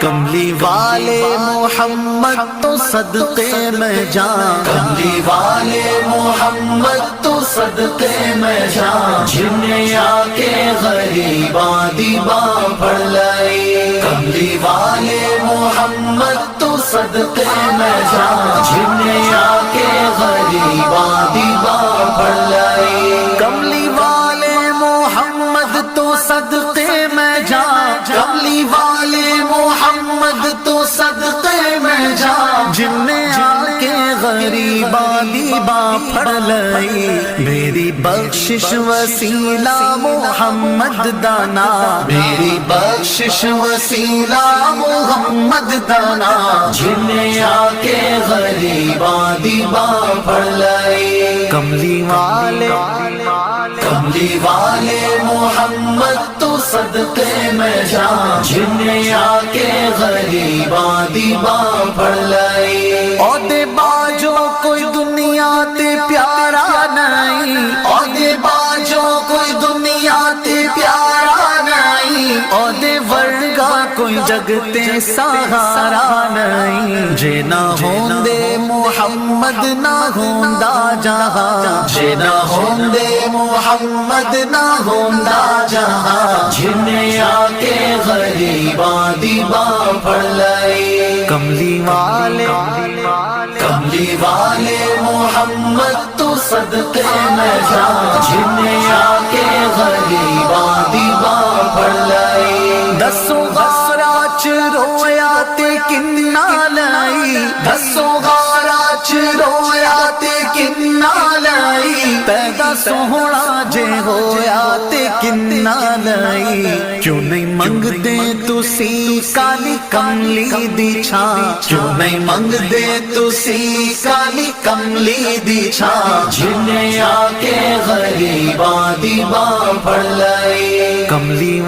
کملی والے محمد تو صدقے میں جان، کملی والے محمد تو صدقے میں جان، جنہیں آ کے غریباں دیباں پڑھ لئی، کملی والے محمد تو صدقے میں جان، جنہیں آ کے غریباں دیباں پڑھ لئی، کملی والے محمد تو صدقے میں جان، کملی والے محمد تو صدقے میں جان، جن نے آ کے غریباں دیباں پڑھ لئی، میری بخشش وسیلہ محمد دانا، میری بخشش وسیلہ محمد دانا، جن نے آ کے غریباں دیباں پڑھ لئی، کملی والے محمد تو صدقے میں جان، جنہیں آ کے غریباں دیباں پڑھ لئی، عہدے باجو کوئی دنیا تے پیارا نہیں، عہدے باجو کوئی دنیا تے پیارا نہیں، عہدے ورگا کوئی جگ تے سہارا نہیں، جے نہ ہوندے محمد نہ ہوندا جہاں، جے نہ ہوندے محمد نہ ہوندا جہاں، جنہیں آ کے غریباں دیباں پڑھ لئی، کملی والے محمد تو صدقے میں جان، جنہیں آ کے غریباں دیباں پڑھ لئی، دسوں غارہ چ رویا تے کننا لئی، دسوں غارہ چ رویا تے کننا لئی، پیدا سوہنا جے ہویا تے کننا لئی، کیوں نہیں منگدے تسی کالی کملی دی چھاں، کیوں نہیں منگدے تسی کالی کملی دی چھاں، جنہیں آ کے غریباں دیباں پڑھ لئی، کملی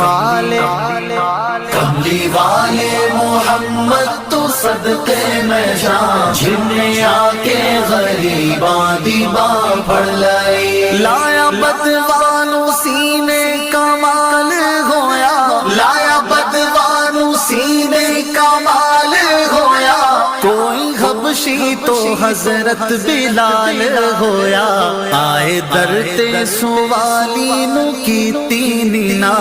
والے محمد تو صدقے میں جان، جنہیں آ کے غریباں دیباں پڑھ لئی، لایا بدوانو سینے کمال ہویا، لایا بدوانو سینے کمال ہویا، کوئی حبشی تو حضرت بلال ہویا، آئے در تے سوالی نو کیتی نینا،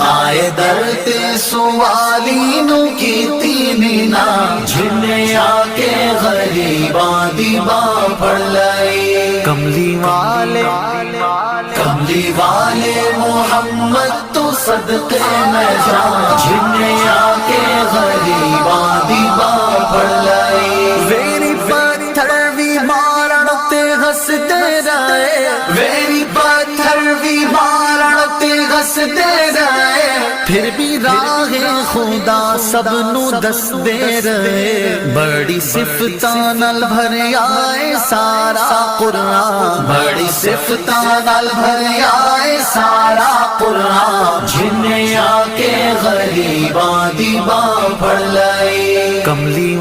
آئے در تے سوالی نو کیتی نینا، جنہیں آ کے غریباں دیباں پڑھ لئی، کملی والے محمد تو صدقے میں جان، جنہیں آ کے غریباں دیباں پڑھ لئی، ویری پتھر بھی مارن تے ہسدے رہے، ویری پتھر بھی مارن تے ہسدے رہے، پھر بھی راہ خدا سب نو دسدے رہے، بڑی صفتاں نال بھریا اے سارا قرآن، بڑی صفتاں نال بھریا اے سارا قرآن، جنہیں آ کے غریباں دیباں پڑھ لئی، کملی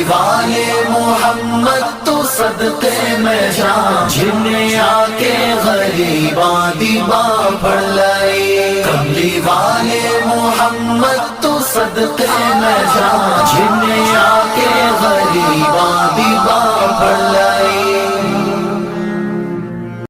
والے محمد تو صدقے میں جان، جنہیں آ کے غریباں دیباں پڑھ لئی، کملی والے محمد تو صدقے میں جان، جنہیں آ کے غریباں دیباں پڑھ لئی۔